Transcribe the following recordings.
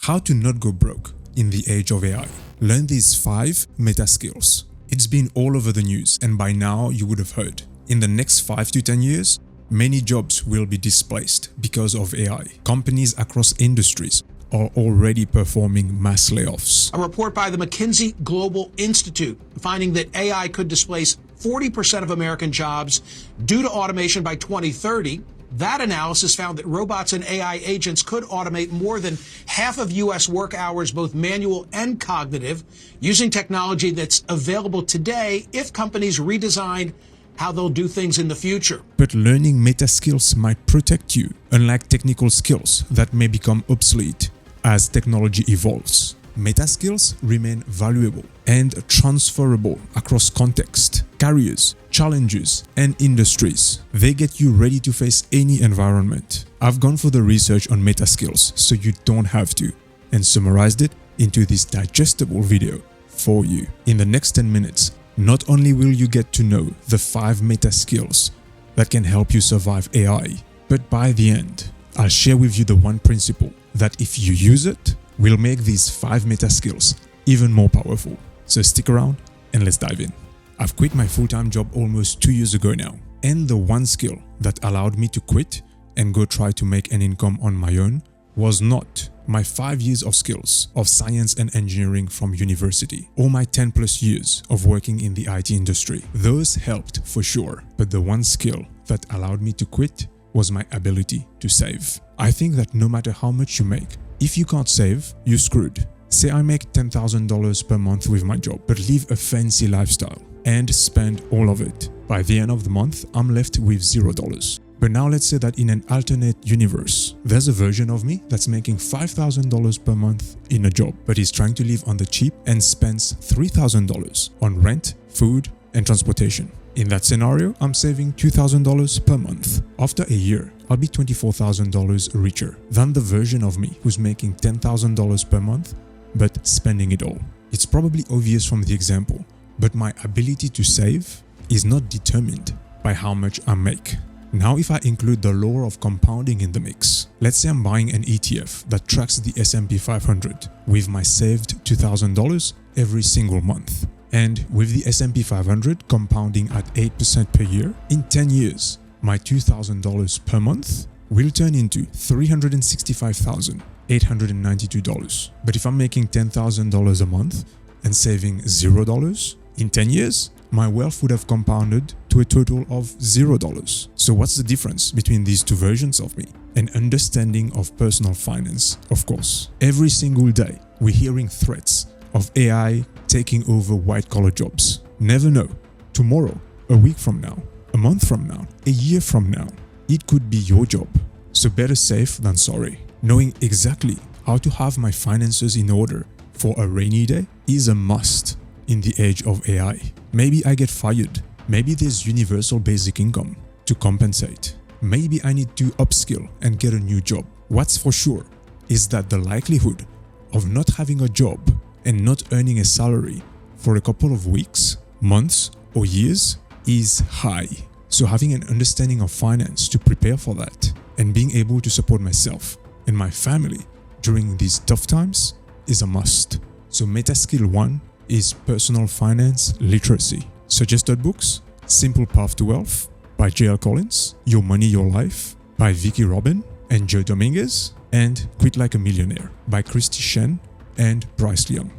How to not go broke in the age of AI. Learn these 5 meta skills. It's been all over the news, and by now you would have heard. In the next 5 to 10 years, many jobs will be displaced because of AI. Companies across industries are already performing mass layoffs. A report by the McKinsey Global Institute finding that AI could displace 40% of American jobs due to automation by 2030. That analysis found that robots and AI agents could automate more than half of U.S. work hours, both manual and cognitive, using technology that's available today if companies redesign how they'll do things in the future. But learning meta skills might protect you, unlike technical skills that may become obsolete as technology evolves. Meta skills remain valuable and transferable across context, careers, challenges, and industries. They get you ready to face any environment. I've gone for the research on meta skills so you don't have to, and summarized it into this digestible video for you. In the next 10 minutes, not only will you get to know the 5 meta skills that can help you survive AI, but by the end, I'll share with you the one principle that if you use it, will make these 5 meta skills even more powerful. So stick around and let's dive in. I've quit my full-time job almost 2 years ago now, and the one skill that allowed me to quit and go try to make an income on my own was not my 5 years of skills of science and engineering from university or my 10 plus years of working in the IT industry. Those helped for sure, but the one skill that allowed me to quit was my ability to save. I think that no matter how much you make, if you can't save, you're screwed. Say I make $10,000 per month with my job, but live a fancy lifestyle and spend all of it. By the end of the month, I'm left with $0. But now let's say that in an alternate universe, there's a version of me that's making $5,000 per month in a job, but he's trying to live on the cheap and spends $3,000 on rent, food, and transportation. In that scenario, I'm saving $2,000 per month. After a year, I'll be $24,000 richer than the version of me who's making $10,000 per month but spending it all. It's probably obvious from the example, but my ability to save is not determined by how much I make. Now if I include the law of compounding in the mix, let's say I'm buying an ETF that tracks the S&P 500 with my saved $2,000 every single month. And with the S&P 500 compounding at 8% per year, in 10 years, my $2,000 per month will turn into $365,892. But if I'm making $10,000 a month and saving $0, in 10 years, my wealth would have compounded to a total of $0. So what's the difference between these two versions of me? An understanding of personal finance, of course. Every single day, we're hearing threats of AI taking over white-collar jobs. Never know. Tomorrow, a week from now, a month from now, a year from now, it could be your job. So better safe than sorry. Knowing exactly how to have my finances in order for a rainy day is a must in the age of AI. Maybe I get fired. Maybe there's universal basic income to compensate. Maybe I need to upskill and get a new job. What's for sure is that the likelihood of not having a job and not earning a salary for a couple of weeks, months, or years is high. So having an understanding of finance to prepare for that and being able to support myself and my family during these tough times is a must. So meta skill 1 is personal finance literacy. Suggested books: Simple Path to Wealth by J.L. Collins, Your Money, Your Life by Vicky Robin and Joe Dominguez, and Quit Like a Millionaire by Christy Shen and Bryce Young.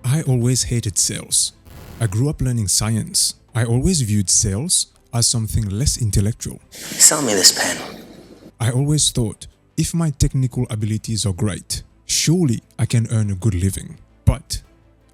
I always hated sales. I grew up learning science. I always viewed sales as something less intellectual. Sell me this pen. I always thought, if my technical abilities are great, surely I can earn a good living. But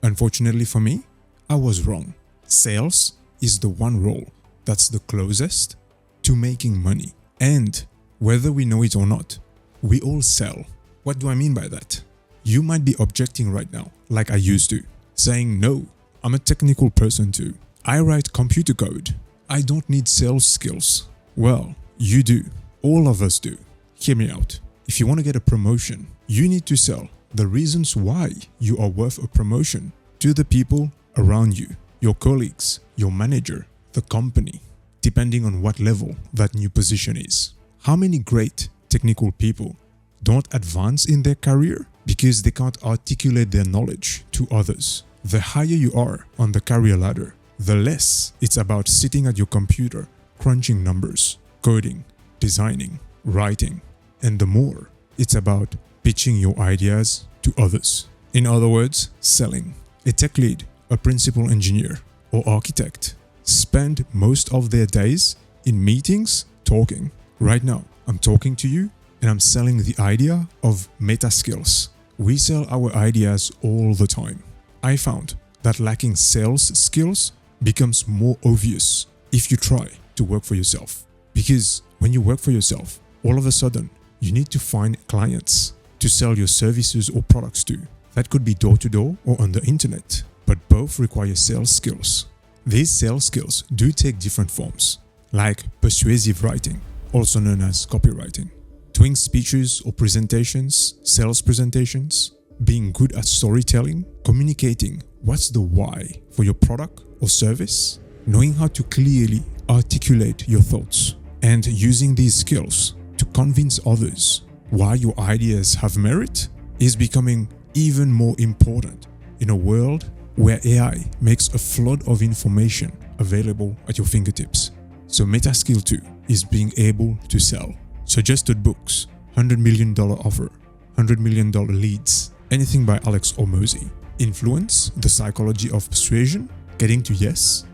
unfortunately for me, I was wrong. Sales is the one role that's the closest to making money. And whether we know it or not, we all sell. What do I mean by that? You might be objecting right now, like I used to, saying, no, I'm a technical person too. I write computer code. I don't need sales skills. Well, you do. All of us do. Hear me out. If you want to get a promotion, you need to sell the reasons why you are worth a promotion to the people around you, your colleagues, your manager, the company, depending on what level that new position is. How many great technical people don't advance in their career because they can't articulate their knowledge to others. The higher you are on the career ladder, the less it's about sitting at your computer, crunching numbers, coding, designing, writing, and the more it's about pitching your ideas to others. In other words, selling. A tech lead, a principal engineer, or architect spend most of their days in meetings talking. Right now, I'm talking to you and I'm selling the idea of meta skills. We sell our ideas all the time. I found that lacking sales skills becomes more obvious if you try to work for yourself. Because when you work for yourself, all of a sudden, you need to find clients to sell your services or products to. That could be door to door or on the internet, but both require sales skills. These sales skills do take different forms, like persuasive writing, also known as copywriting, doing speeches or presentations, sales presentations, being good at storytelling, communicating what's the why for your product or service, knowing how to clearly articulate your thoughts, and using these skills to convince others why your ideas have merit is becoming even more important in a world where AI makes a flood of information available at your fingertips. So Meta Skill 2 is being able to sell suggested books, $100 million offer, $100 million leads, anything by Alex or Mosey, influence, the psychology of persuasion, getting to yes,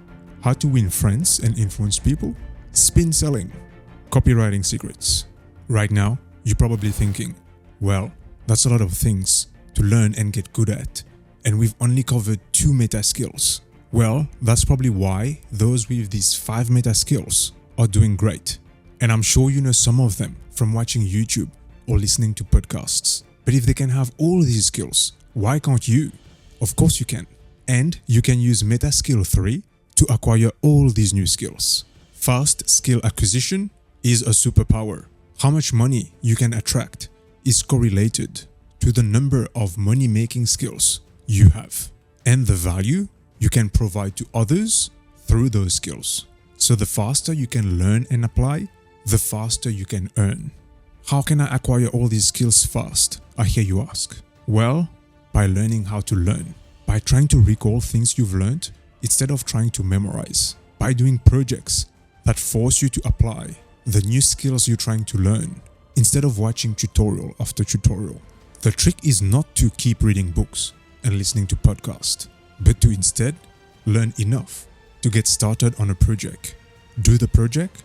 how to win friends and influence people, spin selling, copywriting secrets. Right now, you're probably thinking, well, that's a lot of things to learn and get good at, and we've only covered 2 meta skills. Well, that's probably why those with these 5 meta skills are doing great. And I'm sure you know some of them from watching YouTube or listening to podcasts. But if they can have all these skills, why can't you? Of course you can. And you can use Meta Skill 3 to acquire all these new skills. Fast skill acquisition is a superpower. How much money you can attract is correlated to the number of money-making skills you have and the value you can provide to others through those skills. So the faster you can learn and apply, the faster you can earn. How can I acquire all these skills fast? I hear you ask. Well, by learning how to learn, by trying to recall things you've learned instead of trying to memorize, by doing projects that force you to apply the new skills you're trying to learn instead of watching tutorial after tutorial. The trick is not to keep reading books and listening to podcasts, but to instead learn enough to get started on a project. Do the project,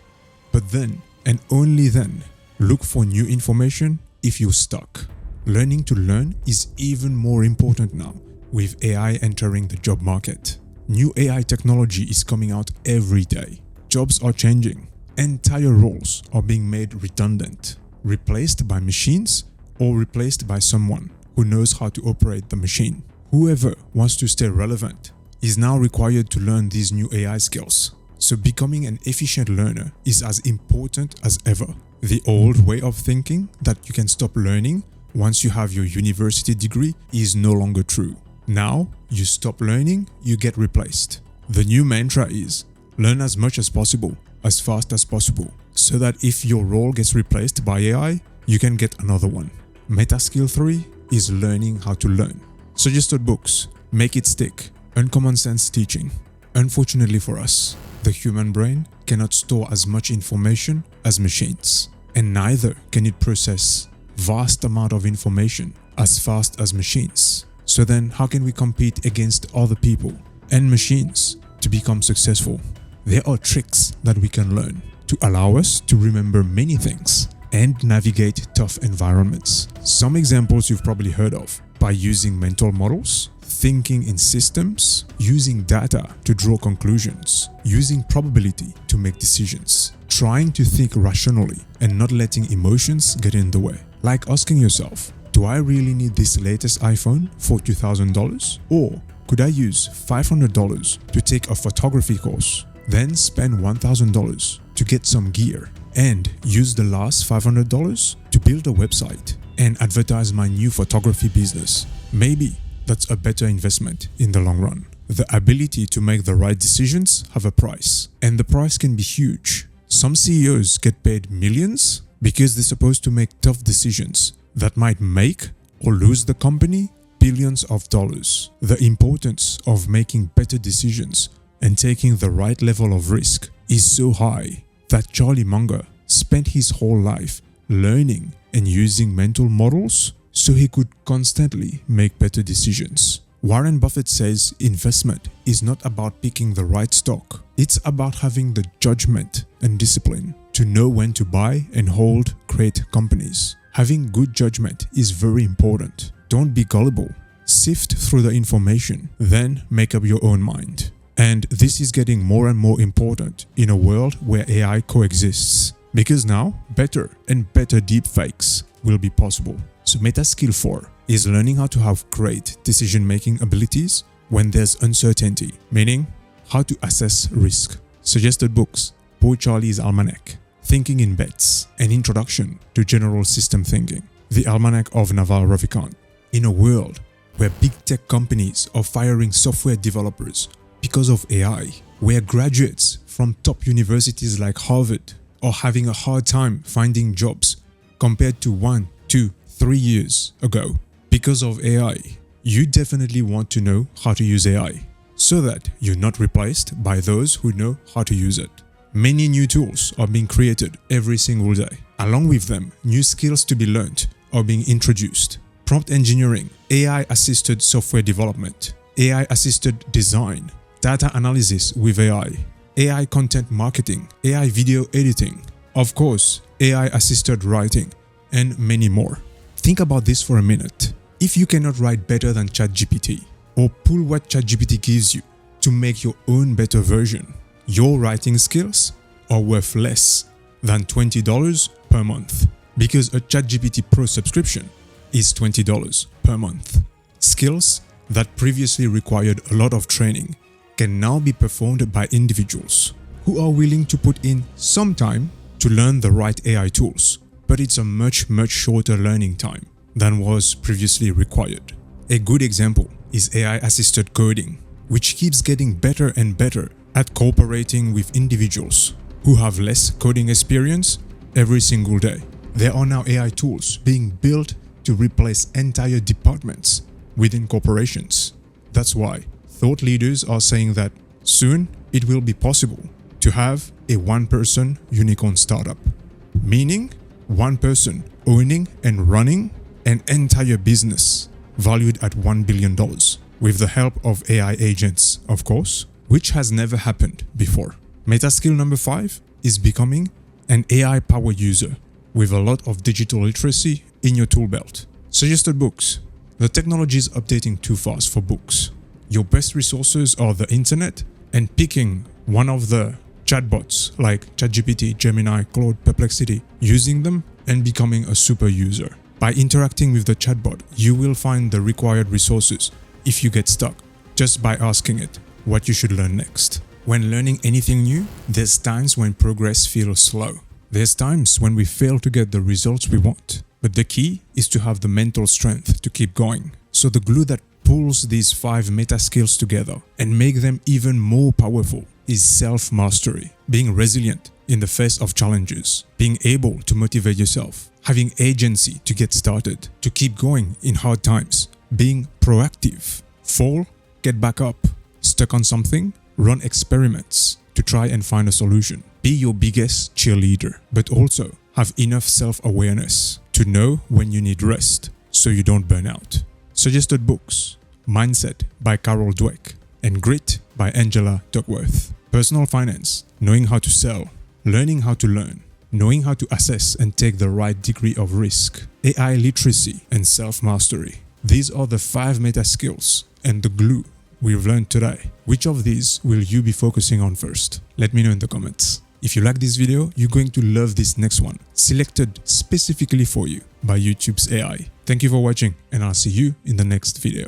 but then and only then look for new information if you're stuck. Learning to learn is even more important now with AI entering the job market. New AI technology is coming out every day. Jobs are changing. Entire roles are being made redundant, replaced by machines or replaced by someone who knows how to operate the machine. Whoever wants to stay relevant is now required to learn these new AI skills. So becoming an efficient learner is as important as ever. The old way of thinking that you can stop learning once you have your university degree is no longer true. Now, you stop learning, you get replaced. The new mantra is learn as much as possible, as fast as possible, so that if your role gets replaced by AI, you can get another one. Meta Skill 3 is learning how to learn. Suggested books, Make It Stick, Uncommon Sense Teaching. Unfortunately for us, the human brain cannot store as much information as machines, and neither can it process vast amount of information as fast as machines. So then how can we compete against other people and machines to become successful? There are tricks that we can learn to allow us to remember many things and navigate tough environments. Some examples you've probably heard of: by using mental models, thinking in systems, using data to draw conclusions, using probability to make decisions, trying to think rationally and not letting emotions get in the way. Like asking yourself, do I really need this latest iPhone for $2,000? Or could I use $500 to take a photography course, then spend $1,000 to get some gear, and use the last $500 to build a website and advertise my new photography business? Maybe that's a better investment in the long run. The ability to make the right decisions have a price, and the price can be huge. Some CEOs get paid millions because they're supposed to make tough decisions that might make or lose the company billions of dollars. The importance of making better decisions and taking the right level of risk is so high that Charlie Munger spent his whole life learning and using mental models so he could constantly make better decisions. Warren Buffett says investment is not about picking the right stock. It's about having the judgment and discipline to know when to buy and hold great companies. Having good judgment is very important. Don't be gullible. Sift through the information, then make up your own mind. And this is getting more and more important in a world where AI coexists. Because now, better and better deepfakes will be possible. So meta skill 4 is learning how to have great decision-making abilities when there's uncertainty, meaning how to assess risk. Suggested books: Poor Charlie's Almanac, Thinking in Bets, An Introduction to General System Thinking, The Almanac of Naval Ravikant. In a world where big tech companies are firing software developers because of AI, where graduates from top universities like Harvard are having a hard time finding jobs compared to 1, 2, 3 years ago because of AI, you definitely want to know how to use AI so that you're not replaced by those who know how to use it. Many new tools are being created every single day. Along with them, new skills to be learned are being introduced. Prompt engineering, AI-assisted software development, AI-assisted design, data analysis with AI, AI content marketing, AI video editing, of course, AI-assisted writing, and many more. Think about this for a minute. If you cannot write better than ChatGPT or pull what ChatGPT gives you to make your own better version, your writing skills are worth less than $20 per month because a ChatGPT Pro subscription is $20 per month. Skills that previously required a lot of training can now be performed by individuals who are willing to put in some time to learn the right AI tools, but it's a much shorter learning time than was previously required. A good example is AI-assisted coding, which keeps getting better and better at cooperating with individuals who have less coding experience every single day. There are now AI tools being built to replace entire departments within corporations. That's why thought leaders are saying that soon it will be possible to have a one-person unicorn startup, meaning one person owning and running an entire business valued at $1 billion with the help of AI agents, of course, which has never happened before. Meta skill number 5 is becoming an AI power user with a lot of digital literacy in your tool belt. Suggested books. The technology is updating too fast for books. Your best resources are the internet and picking one of the chatbots like ChatGPT, Gemini, Claude, Perplexity, using them and becoming a super user. By interacting with the chatbot, you will find the required resources if you get stuck, just by asking it what you should learn next. When learning anything new, there's times when progress feels slow. There's times when we fail to get the results we want. But the key is to have the mental strength to keep going. So the glue that pulls these 5 meta skills together and make them even more powerful is self-mastery, being resilient in the face of challenges, being able to motivate yourself, having agency to get started, to keep going in hard times, being proactive, fall, get back up, stuck on something, run experiments to try and find a solution. Be your biggest cheerleader, but also have enough self-awareness to know when you need rest so you don't burn out. Suggested books: Mindset by Carol Dweck and Grit by Angela Duckworth. Personal finance, knowing how to sell, learning how to learn, knowing how to assess and take the right degree of risk, AI literacy and self-mastery. These are the 5 meta skills and the glue we've learned today. Which of these will you be focusing on first? Let me know in the comments. If you like this video, you're going to love this next one, selected specifically for you by YouTube's AI. Thank you for watching, and I'll see you in the next video.